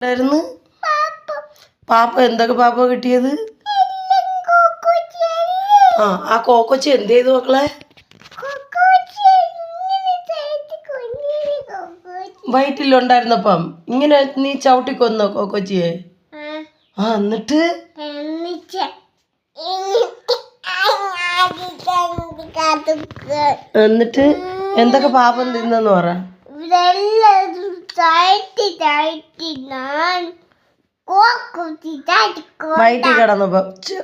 ഉണ്ടായിരുന്നു പാപ്പ എന്തൊക്കെ പാപ്പ കിട്ടിയത്? ആ കോക്കോച്ചി എന്ത് ചെയ്തു മക്കളെ? വയറ്റിലുണ്ടായിരുന്നപ്പം ഇങ്ങനെ നീ ചവിട്ടിക്കൊന്നോ കോക്കോച്ചിയെ? എന്നിട്ട് എന്നിട്ട് എന്തൊക്കെ പാപം തിന്നെന്ന് പറ. വയറ്റിൽ കിടന്നപ്പോ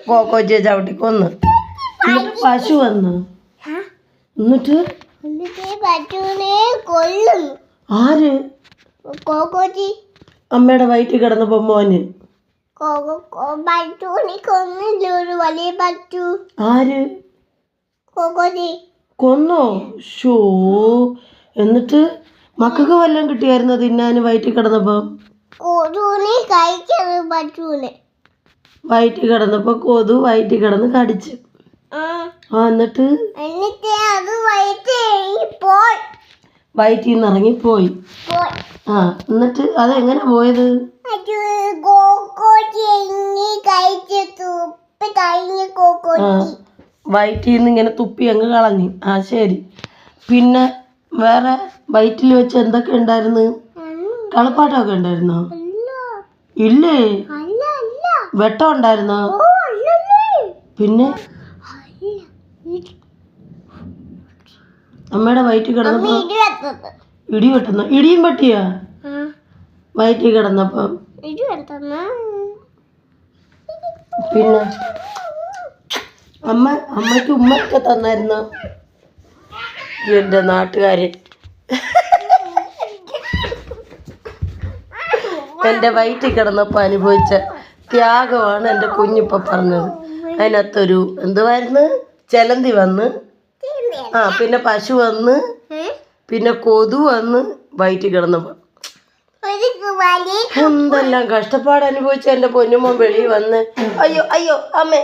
കോക്കോച്ചിയെ ചവിട്ടി കൊന്ന്. എന്നിട്ട് പശു വന്നു. എന്നിട്ട് ആര്? കോക്കോച്ചി അമ്മയുടെ വയറ്റിൽ കിടന്നപ്പോ മോന് ആര് കൊന്നോ? ഷോ എന്നിട്ട് മക്കൾക്ക് വല്ലതും കിട്ടിയായിരുന്നോ തിന്നാന് വയറ്റിൽ കിടന്നപ്പോ? വയറ്റിൽ കിടന്നപ്പോ കൊതു വയറ്റിൽ കിടന്ന് കടിച്ച്. എന്നിട്ട് വയറ്റിൽ നിന്ന് ഇറങ്ങിപ്പോയി. എന്നിട്ട് അതെങ്ങനെ പോയത്? വയറ്റിൽ നിന്ന് ഇങ്ങനെ തുപ്പി അങ്ങ് കളഞ്ഞു. ശരി. പിന്നെ വേറെ വയറ്റിൽ വെച്ച് എന്തൊക്കെ ഉണ്ടായിരുന്നു? കളിപ്പാട്ടമൊക്കെ ഉണ്ടായിരുന്നോ? ഇല്ലേ. വെട്ടം ഉണ്ടായിരുന്നോ? പിന്നെ അമ്മയുടെ വയറ്റിൽ കിടന്നപ്പോ ഇടി വെട്ടുന്ന ഇടിയും വെട്ടിയാ വയറ്റിൽ കിടന്നപ്പം? പിന്നെ അമ്മയ്ക്ക് ഉമ്മയൊക്കെ തന്നായിരുന്നോ? എൻ്റെ നാട്ടുകാരൻ എൻ്റെ വയറ്റിൽ കിടന്നപ്പോൾ അനുഭവിച്ച ത്യാഗമാണ് എൻ്റെ കുഞ്ഞിപ്പ പറഞ്ഞത്. അതിനകത്തൊരു എന്തുവായിരുന്നു? ചെലന്തി വന്ന്, പിന്നെ പശു വന്ന്, പിന്നെ കൊതു വന്ന് വയറ്റിൽ കിടന്നപ്പോൾ എന്തെല്ലാം കഷ്ടപ്പാട് അനുഭവിച്ച എൻ്റെ പൊന്നുമോൻ വെളിയിൽ വന്ന് അയ്യോ അയ്യോ അമ്മേ.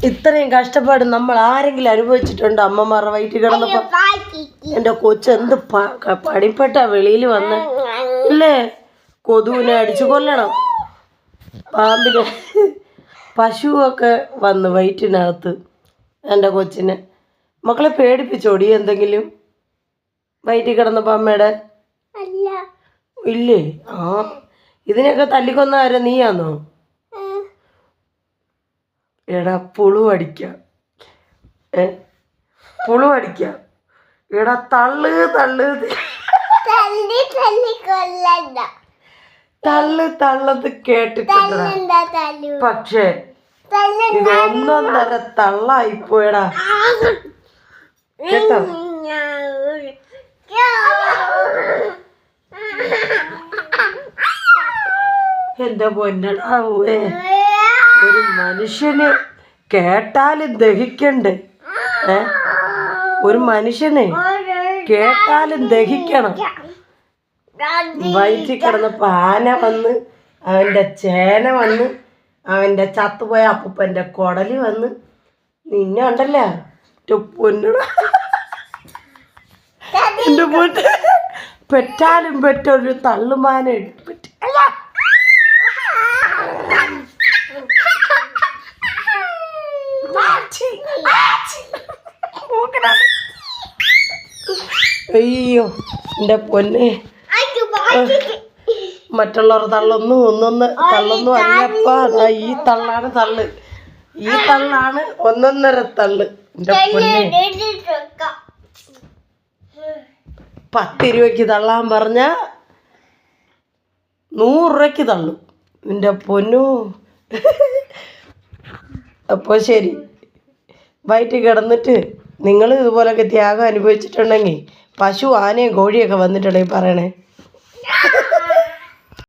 ഇത്രയും കഷ്ടപ്പാട് നമ്മൾ ആരെങ്കിലും അനുഭവിച്ചിട്ടുണ്ടോ? അമ്മമാരുടെ വയറ്റിൽ കിടന്നപ്പോ എൻ്റെ കൊച്ചെന്ത് പടിപ്പെട്ട വെളിയിൽ വന്ന് ഇല്ലേ? കൊതുവിനെ അടിച്ചു കൊല്ലണം, പാമ്പിനെ, പശുവൊക്കെ വന്ന് വയറ്റിനകത്ത് എൻ്റെ കൊച്ചിനെ. മക്കളെ പേടിപ്പിച്ചോടി എന്തെങ്കിലും വയറ്റിൽ കിടന്നപ്പോ അമ്മയുടെ? ഇല്ലേ. ഇതിനൊക്കെ തല്ലിക്കൊന്ന ആരാ? നീയാന്നോ? എടാ പുളുവടിക്കാം, പുളുവടിക്കാം. എടാ തള്ളു തള്ളു തള്ളു തള്ളത് കേട്ടിട്ടുണ്ടാ? പക്ഷേ ഇത് ഒന്നൊന്നര തള്ളായിപ്പോയടാ കേട്ടോ. എന്റെ പൊന്നടാവേ, ഒരു മനുഷ്യന് കേട്ടാലും ദഹിക്കണ്ടേ? ഒരു മനുഷ്യനെ കേട്ടാലും ദഹിക്കണം. വയറ്റിൽ കിടന്നപ്പോ ആന വന്ന്, അവൻ്റെ ചേന വന്ന്, അവൻ്റെ ചത്തുപോയ അപ്പൂപ്പൻ്റെ കുടല് വന്ന് നിന്നെ ഉണ്ടല്ലോ പൊന്നടാ. എൻ്റെ പൊന്ന് പെറ്റാലും പെറ്റൊരു തള്ളുമാന പറ്റി. അയ്യോ എൻ്റെ പൊന്നെ, മറ്റുള്ളവർ ഒന്നൊന്ന് തള്ളൊന്നും അല്ലപ്പാ. ഈ തള്ളാണ് തള്ള്, ഈ തള്ളാണ് ഒന്നൊന്നര തള്ള്. എൻ്റെ പൊന്നെ 10 രൂപയ്ക്ക് തള്ളാൻ പറഞ്ഞ 100 രൂപയ്ക്ക് തള്ളും. എൻ്റെ പൊന്നു. അപ്പോൾ ശരി, വയറ്റിൽ കിടന്നിട്ട് നിങ്ങൾ ഇതുപോലൊക്കെ ത്യാഗം അനുഭവിച്ചിട്ടുണ്ടെങ്കിൽ, പശു ആനയും കോഴിയൊക്കെ വന്നിട്ടുണ്ടെങ്കിൽ പറയണേ.